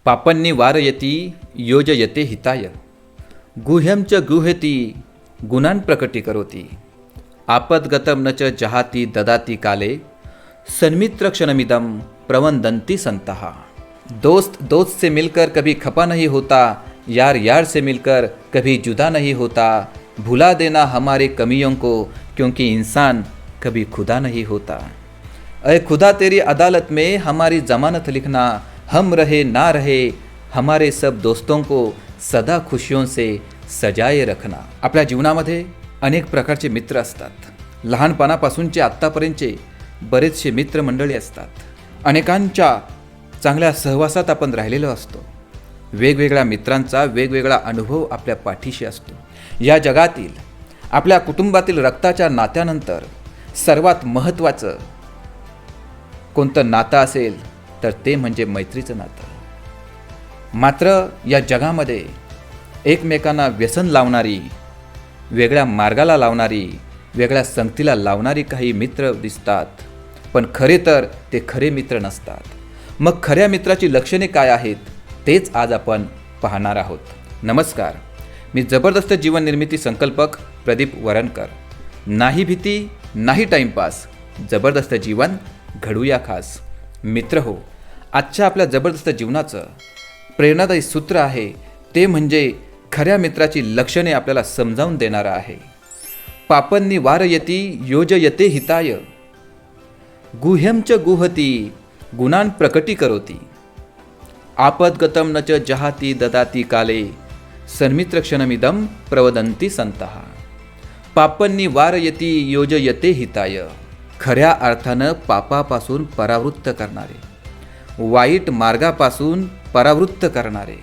पापन्नी वारयति योजयते हिताय गुह्यं च गुह्यति गुणान् प्रकटीकरोति आपद्गतं न च जहाति ददाति काले सन्मित्रक्षणमिदं प्रवंदन्ति संतः। दोस्त दोस्त से मिलकर कभी खपा नहीं होता, यार यार से मिलकर कभी जुदा नहीं होता। भुला देना हमारे कमियों को क्योंकि इंसान कभी खुदा नहीं होता। अय खुदा तेरी अदालत में हमारी जमानत लिखना, हम रहे ना रहे हमारे सब दोस्तों को सदा खुशियों से सजाए रखना। आपल्या जीवनामध्ये अनेक प्रकारचे मित्र असतात। लहानपणापासूनचे आत्तापर्यंतचे बरेचसे मित्रमंडळी असतात। अनेकांच्या चांगल्या सहवासात आपण राहिलेलो असतो। वेगवेगळ्या मित्रांचा वेगवेगळा अनुभव आपल्या पाठीशी असतो। या जगातील आपल्या कुटुंबातील रक्ताच्या नात्यानंतर सर्वात महत्त्वाचं कोणतं नातं असेल तर ते म्हणजे मैत्रीचं नातं। मात्र या जगामध्ये एकमेकांना व्यसन लावणारी, वेगळ्या मार्गाला लावणारी, वेगळ्या संगतीला लावणारी काही मित्र दिसतात, पण खरे तर ते खरे मित्र नसतात। मग खऱ्या मित्राची लक्षणे काय आहेत तेच आज आपण पाहणार आहोत। नमस्कार, मी जबरदस्त जीवन निर्मिती संकल्पक प्रदीप वरणकर। नाही भीती नाही टाइमपास, जबरदस्त जीवन घडूया खास। मित्र हो, आजच्या आपल्या जबरदस्त जीवनाचं प्रेरणादायी सूत्र आहे ते म्हणजे खऱ्या मित्राची लक्षणे आपल्याला समजावून देणारं आहे। पापन्नी वारयति योजयते हिताय गुह्यं च गुह्यति गुणान् प्रकटीकरोति आपद्गतं न च जहाति ददाति काले सन्मित्रक्षणमिदं प्रवदन्ति संतः। पापन्नी वारयति योजयते हिताय, खऱ्या अर्थानं पापापासून परावृत्त करणारे, वाईट मार्गापासून परावृत्त करणारे,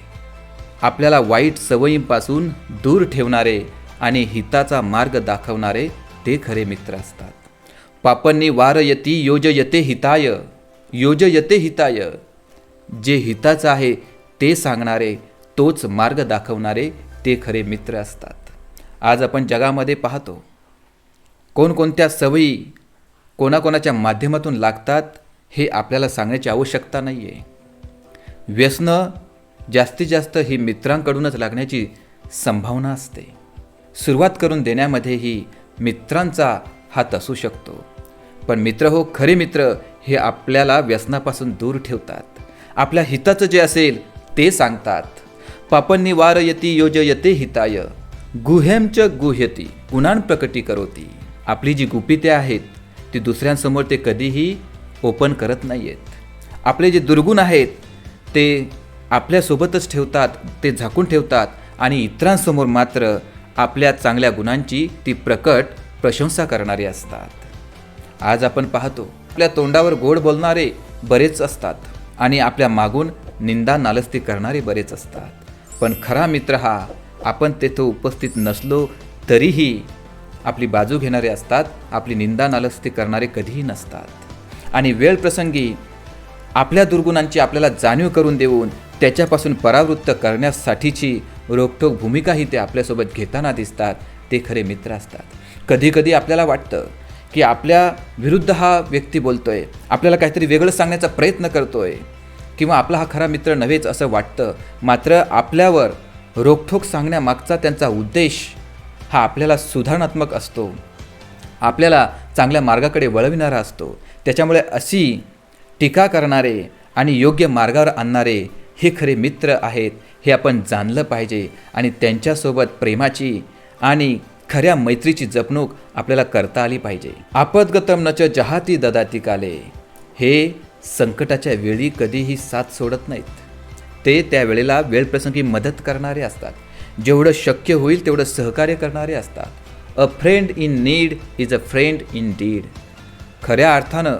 आपल्याला वाईट सवयींपासून दूर ठेवणारे आणि हिताचा मार्ग दाखवणारे ते खरे मित्र असतात। पापन्नी वारयति योजयते हिताय, योजयते हिताय, जे हिताचं आहे ते सांगणारे, तोच मार्ग दाखवणारे ते खरे मित्र असतात। आज आपण जगामध्ये पाहतो कोणकोणत्या सवयी कोणाकोणाच्या माध्यमातून लागतात हे आपल्याला सांगण्याची आवश्यकता नाही आहे। व्यसनं जास्तीत जास्त ही मित्रांकडूनच लागण्याची संभावना असते। सुरुवात करून देण्यामध्येही मित्रांचा हात असू शकतो, पण मित्र हो, खरे मित्र हे आपल्याला व्यसनापासून दूर ठेवतात, आपल्या हिताचं जे असेल ते सांगतात। पापन्नी वारयति योजयते हिताय गुह्यं च गुह्यति गुणान् प्रकटीकरोति, आपली जी गुपिते आहेत ती दुसऱ्यांसमोर ते कधीही ओपन करत नाही आहेत। आपले जे दुर्गुण आहेत ते आपल्यासोबतच ठेवतात, ते झाकून ठेवतात आणि इतरांसमोर मात्र आपल्या चांगल्या गुणांची ती प्रकट प्रशंसा करणारे असतात। आज आपण पाहतो आपल्या तोंडावर गोड बोलणारे बरेच असतात आणि आपल्या मागून निंदा नालस्ती करणारे बरेच असतात, पण खरा मित्र हा आपण तेथे उपस्थित नसलो तरीही आपली बाजू घेणारे असतात, आपली निंदा नालस्ती करणारे कधीही नसतात। आणि वेळ प्रसंगी आपल्या दुर्गुणांची आपल्याला जाणीव करून देऊन त्याच्यापासून परावृत्त करण्यासाठीची रोखठोक भूमिकाही ते आपल्यासोबत घेताना दिसतात, ते खरे मित्र असतात। कधीकधी आपल्याला वाटतं की आपल्या विरुद्ध हा व्यक्ती बोलतोय, आपल्याला काहीतरी वेगळं सांगण्याचा प्रयत्न करतोय किंवा आपला हा खरा मित्र नव्हेच असं वाटतं, मात्र आपल्यावर रोखठोक सांगण्यामागचा त्यांचा उद्देश हा आपल्याला सुधारणात्मक असतो, आपल्याला चांगल्या मार्गाकडे वळविणारा असतो। त्याच्यामुळे अशी टीका करणारे आणि योग्य मार्गावर आणणारे हे खरे मित्र आहेत हे आपण जाणलं पाहिजे आणि त्यांच्यासोबत प्रेमाची आणि खऱ्या मैत्रीची जपणूक आपल्याला करता आली पाहिजे। आपद्गतं न च जहाति ददाति काले, हे संकटाच्या वेळी कधीही साथ सोडत नाहीत, ते त्या वेळेला वेळप्रसंगी मदत करणारे असतात, जेवढं शक्य होईल तेवढं सहकार्य करणारे असतात। अ friend in need is a friend in deed, खऱ्या अर्थानं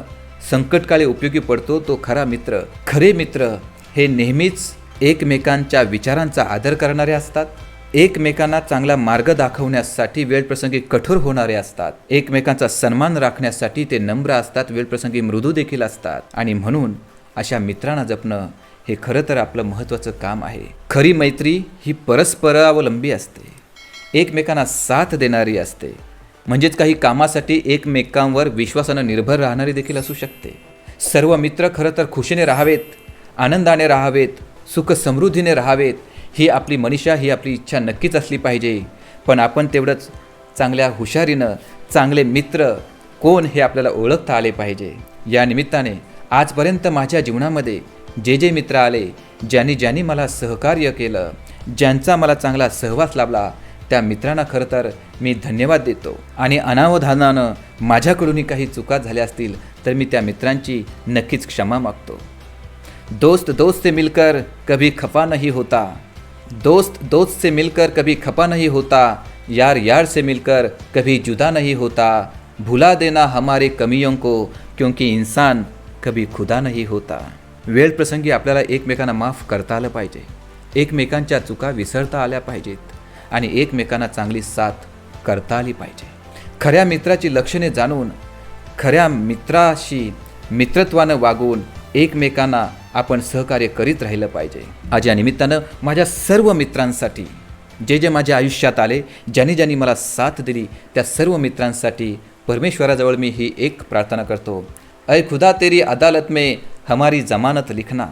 संकटकाळी उपयोगी पडतो तो खरा मित्र। खरे मित्र हे नेहमीच एकमेकांच्या विचारांचा आदर करणारे असतात, एकमेकांना चांगला मार्ग दाखवण्यासाठी वेळप्रसंगी कठोर होणारे असतात, एकमेकांचा सन्मान राखण्यासाठी ते नम्र असतात, वेळप्रसंगी मृदू देखील असतात। आणि म्हणून अशा मित्रांना जपणं हे खरं तर आपलं महत्त्वाचं काम आहे। खरी मैत्री ही परस्परावलंबी असते, एकमेकांना साथ देणारी असते, म्हणजेच काही कामासाठी एकमेकांवर विश्वासानं निर्भर राहणारी देखील असू शकते। सर्व मित्र खरं तर खुशीने राहावेत, आनंदाने राहावेत, सुख समृद्धीने राहावेत ही आपली मनीषा, ही आपली इच्छा नक्कीच असली पाहिजे. पण आपण तेवढंच चांगल्या हुशारीनं चांगले मित्र कोण हे आपल्याला ओळखता आले पाहिजे. या निमित्ताने आजपर्यंत माझ्या जीवनामध्ये जे मित्र आले, ज्यांनी मला सहकार्य केलं, ज्यांचा मला चांगला सहवास लाभला, त्या मित्रांना खरं तर मी धन्यवाद देतो. आणि अनावधानानं माझ्याकडूनही काही चुका झाल्या असतील तर मी त्या मित्रांची नक्कीच क्षमा मागतो. दोस्त दोस्त से मिलकर कभी खफा नहीं होता, दोस्त दोस्त से मिलकर कभी खफा नहीं होता, यार यार से मिलकर कभी जुदा नहीं होता, भुला देना हमारे कमियों को क्योंकि इंसान कभी खुदा नहीं होता. वेळ प्रसंगी आपल्याला एकमेकांना माफ करता आलं पाहिजे, एकमेकांच्या चुका विसरता आल्या पाहिजेत आणि एकमेकांना चांगली साथ करता आली पाहिजे. खऱ्या मित्राची लक्षणे जाणून, खऱ्या मित्राशी मित्रत्वानं वागून एकमेकांना आपण सहकार्य करीत राहिलं पाहिजे. आज या निमित्तानं माझ्या सर्व मित्रांसाठी, जे माझ्या आयुष्यात आले, ज्यांनी मला साथ दिली, त्या सर्व मित्रांसाठी परमेश्वराजवळ मी ही एक प्रार्थना करतो. ऐ खुदा तेरी अदालत में हमारी ज़मानत लिखना,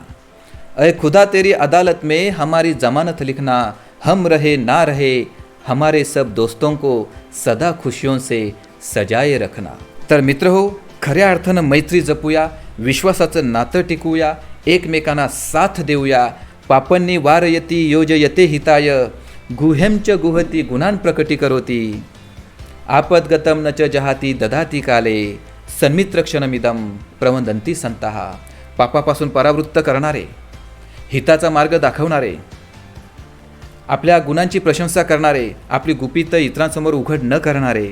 ऐ खुदा तेरी अदालत में हमारी ज़मानत लिखना, हम रहे ना रहे हमारे सब दोस्तों को सदा खुशियों से सजाए रखना. तर मित्र हो, खऱ्या अर्थानं मैत्री जपूया, विश्वासाचं नातं टिकवूया, एकमेकांना साथ देऊया. पापन्नी वारयती योजयते हिताय, गुह्यं च गुहती गुणान् प्रकटी करोति, आपद्गतं न च जहाती ददाती काले, सन्मित्रक्षणमिदं प्रवदन्ति संताः. पापापासून परावृत्त करणारे, हिताचा मार्ग दाखवणारे, आपल्या गुणांची प्रशंसा करणारे, आपली गुपित इतरांसमोर उघड न करणारे,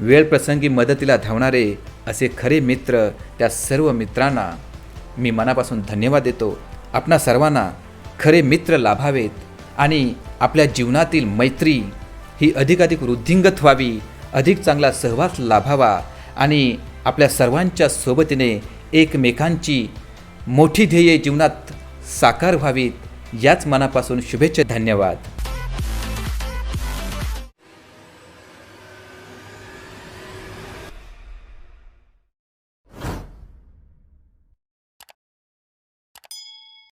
वेळ प्रसंगी मदतीला धावणारे असे खरे मित्र, त्या सर्व मित्रांना मी मनापासून धन्यवाद देतो. आपणा सर्वांना खरे मित्र लाभावेत आणि आपल्या जीवनातील मैत्री ही अधिकाधिक वृद्धिंगत व्हावी, अधिक चांगला सहवास लाभावा आणि आपल्या सर्वांच्या सोबतीने एकमेकांची मोठी ध्येये जीवनात साकार व्हावीत. याच मनापासून शुभेच्छा. धन्यवाद.